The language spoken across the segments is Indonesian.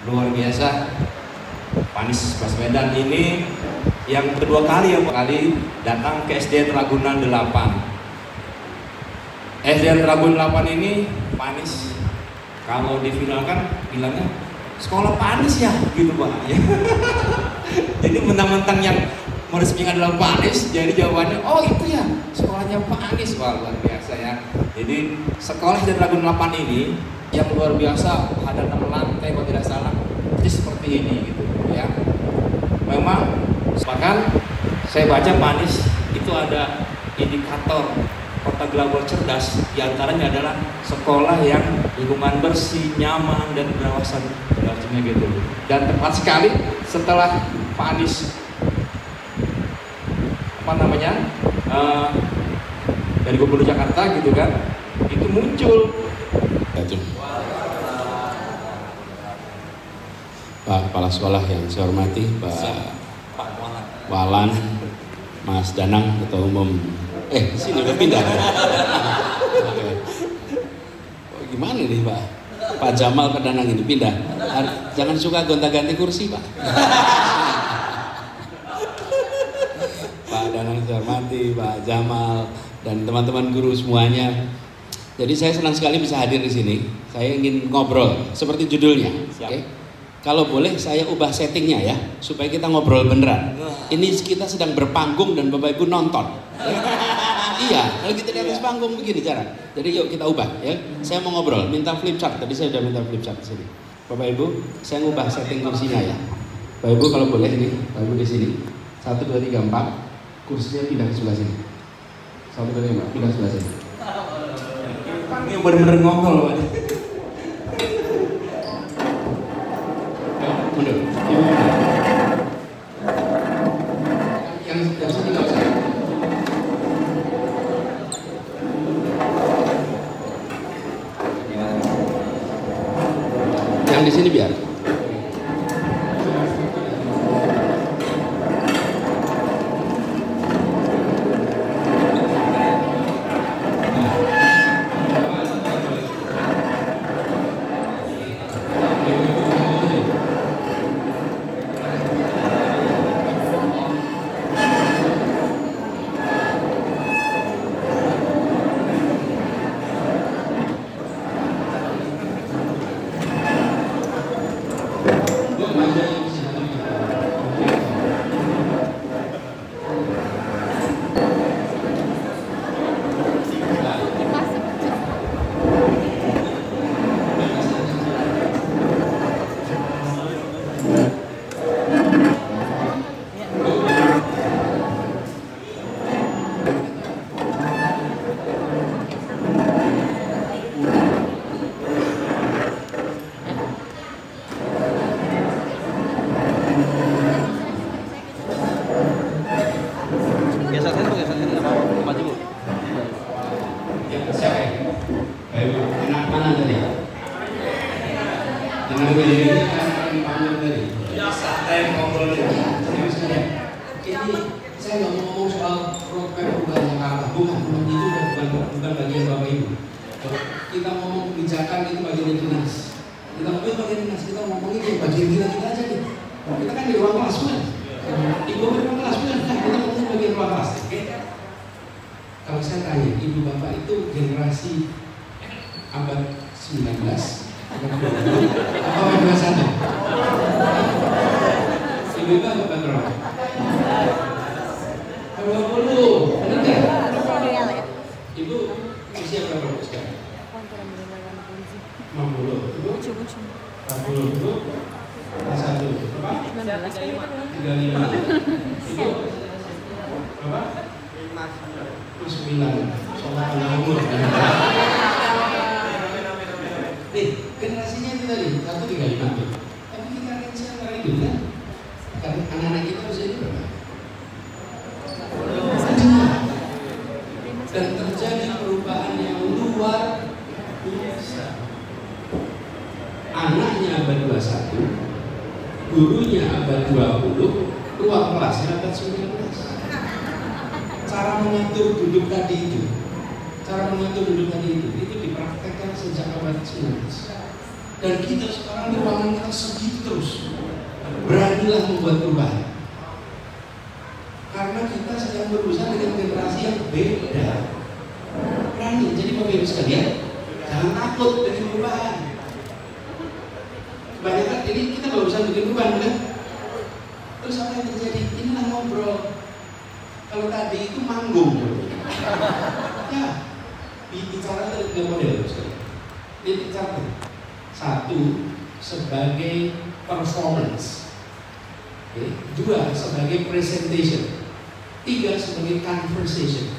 luar biasa. Pak Anies Baswedan ini yang kedua kali datang ke SDN Ragunan 8. SDN Ragunan 8 ini Pak Anies kalau difinalkan bilangnya sekolah Pak Anies ya gitu Pak. Jadi mentang-mentang yang meresmikan adalah Pak Anies, jadi jawabannya oh itu ya sekolahnya Pak Anies. Wah, luar biasa ya. Jadi sekolah SDN Ragunan 8 ini yang luar biasa, ada 6 lantai kalau tidak salah, jadi seperti ini gitu ya. Memang bahkan saya baca Pak Anies itu ada indikator kota global cerdas, diantaranya adalah sekolah yang lingkungan bersih, nyaman dan berawasan gitu. Dan tepat sekali setelah Pak Anies dari Gubernur Jakarta gitu kan, itu muncul Pak Kepala Sekolah yang saya hormati, Pak Walan, Mas Danang, Ketua Umum. Sini udah pindah. Gimana nih Pak? Pak Jamal ke Danang ini pindah. Jangan suka gonta-ganti kursi Pak. Pak Danang saya hormati, Pak Jamal dan teman-teman guru semuanya. Jadi saya senang sekali bisa hadir di sini. Saya ingin ngobrol seperti judulnya. Oke? Kalau boleh saya ubah settingnya ya, supaya kita ngobrol beneran. Ini kita sedang berpanggung dan Bapak Ibu nonton. Iya, kalau kita di atas panggung begini cara. Jadi yuk kita ubah ya. Saya mau ngobrol, minta flip chart. Tadi saya sudah minta flip chart di sini. Bapak Ibu, saya ngubah setting kursinya ya. Bapak Ibu kalau boleh nih, Bapak Ibu di sini. 1 2 3 4. Kursinya pindah ke sebelah sini. 1 2 3 4, pindah ke sebelah sini. Ini benar-benar ngomong Pak. Mundur. Yang sini nggak usah. Yang di sini biar. Generasinya itu tadi 135. Tapi kita akan siapa itu kan? Karena anak-anak kita usianya berapa? Dan terjadi perubahan yang luar biasa. Anaknya abad 21, gurunya abad 20, ruang kelasnya abad 19. Cara mengatur duduk tadi itu dipraktekkan sejak abad 19. Dan kita sekarang di ruangan kita segitu terus. Beranilah membuat perubahan. Karena kita sedang berusaha dengan generasi yang beda. Berani. Jadi Bapak Ibu sekalian, jangan takut dengan perubahan. Kebanyakan ini kita nggak usah bikin perubahan, kan? Terus apa yang terjadi? Inilah ngobrol. Kalau tadi itu manggung, ya, bicara dari dua model. Dia bicara satu sebagai performance, dua sebagai presentation, tiga sebagai conversation.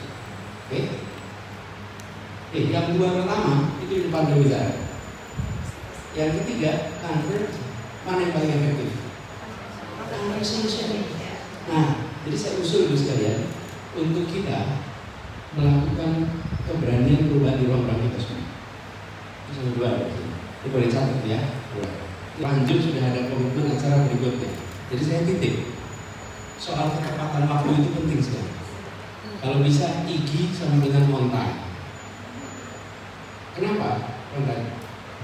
Yang dua pertama itu di depan bicara. Yang ketiga converse, mana yang paling efektif? Conversation. Nah, jadi saya usul sekalian untuk kita melakukan keberanian perubahan di ruang kita semua. Itu yang kedua. Ini boleh catat ya. Lanjut sudah ada komitmen acara berikutnya. Jadi saya titip soal ketepatan waktu itu penting sekali. Kalau bisa igi sama dengan on time. Kenapa? On time.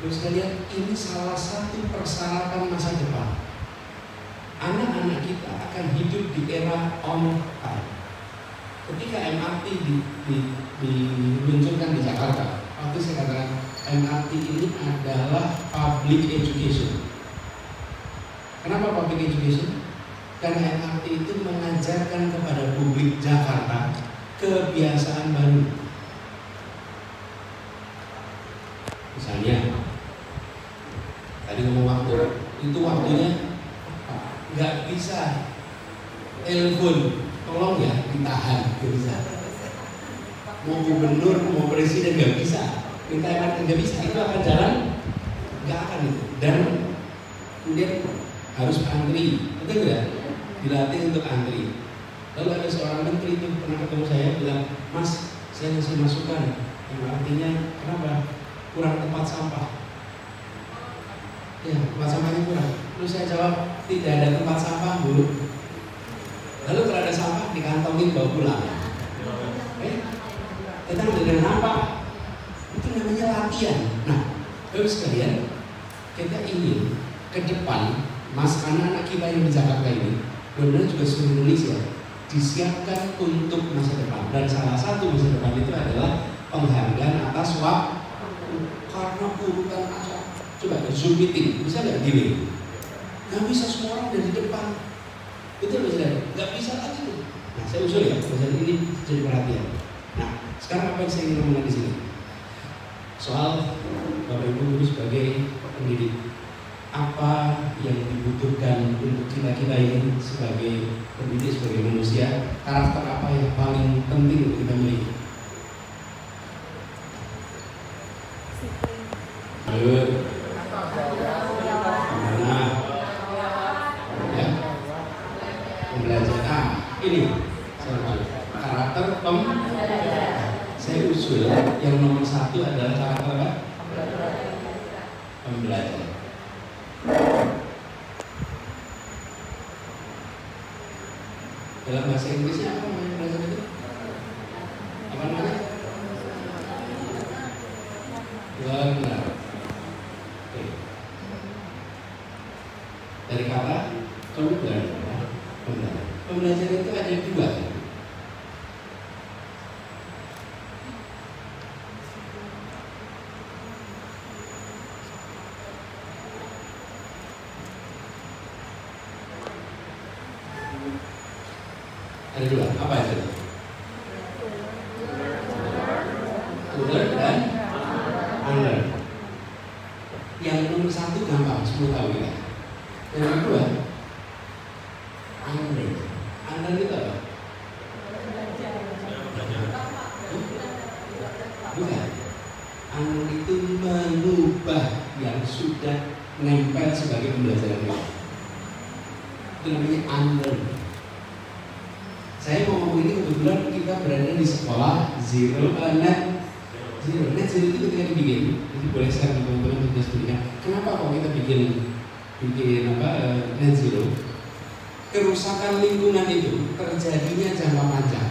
Terus sekalian ini salah satu persyaratan masa depan. Anak-anak kita akan hidup di era on time. Ketika MRT diluncurkan di Jakarta, waktu saya katakan MRT ini adalah public education. Kenapa public education? Karena MRT itu mengajarkan kepada publik Jakarta kebiasaan baru. Misalnya, tadi ngomong waktu, itu waktunya nggak bisa telepon, tolong ya ditahan, nggak bisa. Mau gubernur, mau presiden nggak bisa, minta MRT nggak bisa, itu akan jalan, nggak akan itu. Dan kemudian harus antri, betul nggak? Dilatih untuk antri. Lalu ada seorang menteri itu pernah ketemu saya bilang, Mas, saya ngasih masukan, yang artinya kenapa? Kurang tempat sampah. Ya, tempat sampahnya kurang. Terus saya jawab, tidak ada tempat sampah, Bu. Lalu kalau ada sampah dikantongin bawa pulang. Tentang dengan apa? Itu namanya latihan. Nah, Bapak sekalian, kita ingin ke depan, mas anak-anak kita yang di Jakarta ini, benar-benar juga seluruh Indonesia disiapkan untuk masa depan. Dan salah satu masa depan itu adalah penghargaan atas waktu. Karena urutan asal. Coba Zoom meeting, bisa nggak gini? Nggak bisa semua orang dari depan. Betul bisa? Nggak bisa lagi. Nah, saya usul ya, jadi ini jadi perhatian. Nah, sekarang apa yang saya ingin ngomongin di sini? Soal Bapak Ibu Guru sebagai pendidik, apa yang dibutuhkan untuk kita ini sebagai pendidik, sebagai manusia, karakter apa yang paling penting untuk kita miliki? Nah, ya, pembelajaran. Ini karakter saya usul yang nomor satu adalah karakter apa? Pembelajaran. Dalam bahasa Inggrisnya apa namanya pembelajaran itu? Apa namanya? Learner. Dari kata pembelajaran. Pembelajaran itu ada dua. Ada dua. Apa itu? Learn dan unlearn. Yang nomor satu gampang, semua tahu kita. Yang kedua, unlearn. Unlearn itu apa? Bukan. Unlearn itu mengubah yang sudah nempel sebagai pembelajaran kita. Itu namanya unlearn. Saya mau ngomong ini kebetulan kita berada di sekolah net zero itu ketika dibikin, jadi boleh share ke teman-teman di studinya. Kenapa kok kita bikin net zero? Kerusakan lingkungan itu terjadinya jangka panjang.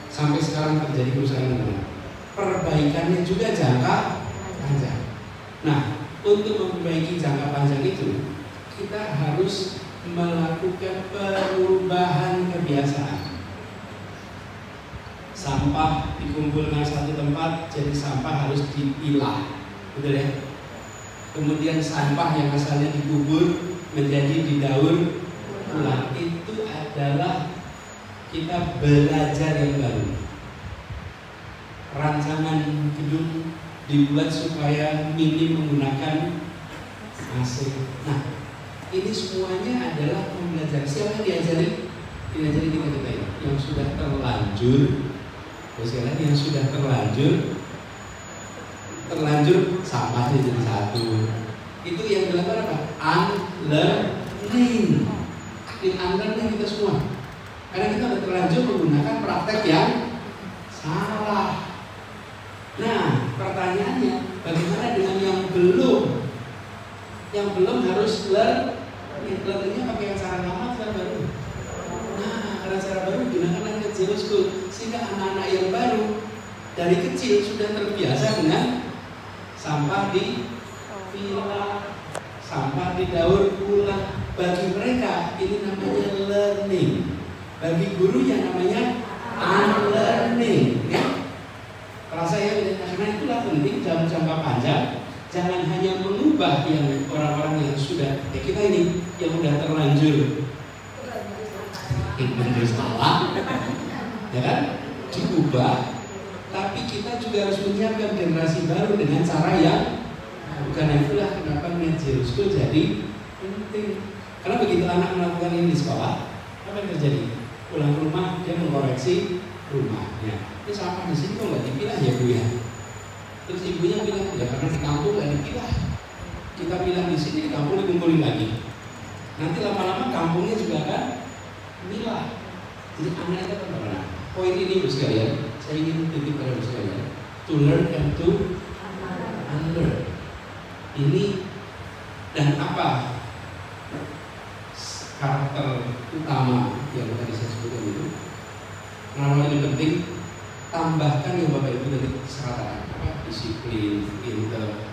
Sampai sekarang terjadi kerusakan lingkungan. Perbaikannya juga jangka panjang. Nah, untuk memperbaiki jangka panjang itu, kita harus melakukan perubahan kebiasaan. Sampah dikumpulkan satu tempat, jadi sampah harus dipilah, betul ya? Kemudian sampah yang asalnya dikubur menjadi didaur ulang. Itu adalah kita belajar yang baru. Rancangan gedung dibuat supaya minim menggunakan AC. Nah, ini semuanya adalah pembelajaran. Siapa yang diajari? Diajari kita ini yang sudah terlanjur. Sekarang yang sudah terlanjur sampahnya jadi satu. Itu yang dilakukan apa? Unlearning. Unlearning kita semua. Karena kita sudah terlanjur menggunakan praktek yang salah. Nah, pertanyaannya, bagaimana dengan yang belum? Yang belum harus learningnya pakai cara lama, cara baru. Nah, karena cara baru gunakan lagi zero school, sehingga anak-anak yang baru dari kecil sudah terbiasa dengan sampah di pilah, sampah didaur ulang. Bagi mereka ini namanya learning. Bagi guru yang namanya unlearning. Ya? Kalau saya karena itulah penting dalam jangka panjang, jangan hanya mengubah yang orang-orang yang sudah kita ini yang sudah terlanjur salah, ya kan, diubah. Tapi kita juga harus menyiapkan generasi baru dengan cara yang bukan. Itulah kenapa net zero school jadi penting. Karena begitu anak melakukan ini di sekolah, apa yang terjadi? Pulang ke rumah dia mengkoreksi rumahnya. Ini sampah di sini kok nggak dipilah ya Bu ya? Terus ibunya bilang ya karena di kampung nggak dipilah. Kita pilah di sini, di kampung dikumpulin lagi. Nanti lama-lama kampungnya juga akan milah. Jadi anak itu apa? Poin ini Bu sekalian, saya ingin titip pada Bu sekalian. To learn and to unlearn. Ini dan apa karakter utama yang tadi saya sebutkan itu? Kenapa ini penting? Tambahkan yang Bapak Ibu dari serata disiplin, pinter,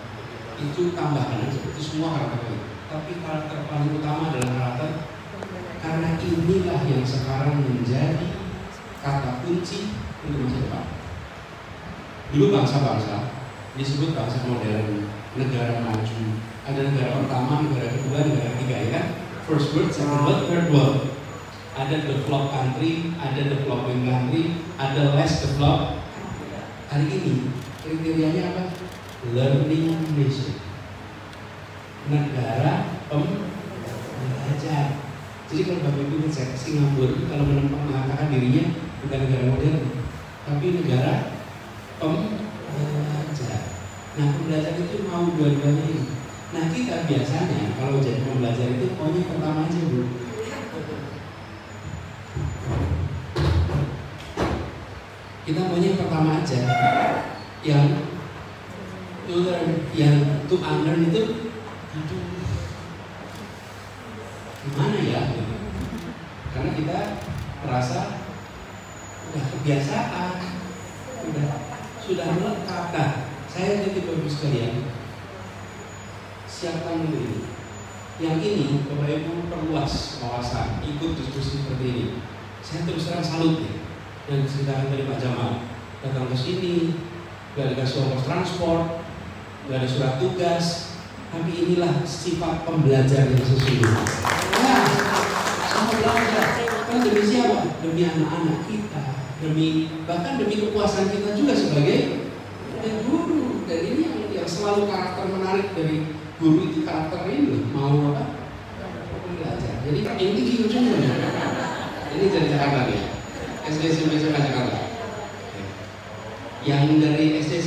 itu tambahkan aja. Itu semua karakter. Tapi karakter paling utama adalah karakter, karena inilah yang sekarang menjadi kata kunci untuk masa depan. Dulu bangsa-bangsa disebut bangsa modern, negara maju. Ada negara pertama, negara kedua, negara ketiga, ya kan? First world, second world, third world. Ada developed country, ada developing country, ada less developed. Hari ini kriterianya apa? Learning nation. Negara pembelajar. Jadi kalau Bapak Ibu ngecek Singapura, kalau mengatakan dirinya bukan negara modern, tapi negara pembelajar. Nah, pembelajar itu mau dua-duanya ini. Nah, kita biasanya kalau jadi pembelajar itu maunya pertama aja Bu. Kita maunya yang pertama aja, yang to learn, yang to unlearn itu, aduh, gimana ya? Karena kita merasa udah kebiasaan, sudah melekat. Nah, saya titip Bapak sekalian, siapkan dulu ini. Yang ini Bapak Ibu perluas wawasan, ikut diskusi seperti ini. Saya terus terang salut nih. Yang diceritakan dari Pak Jamal, datang ke sini, gak dikasih ongkos transport, gak ada surat tugas, tapi inilah sifat pembelajar yang sesungguhnya. Nah, sama belajar, kan demi siapa? Demi anak-anak kita, bahkan demi kepuasan kita juga sebagai guru. Dan ini yang selalu karakter menarik dari guru itu, karakter ini mau apa? Belajar. Jadi yang tinggi ujungnya. Ini dari Jakarta ya. SD SMP Jakarta. Yang dari SD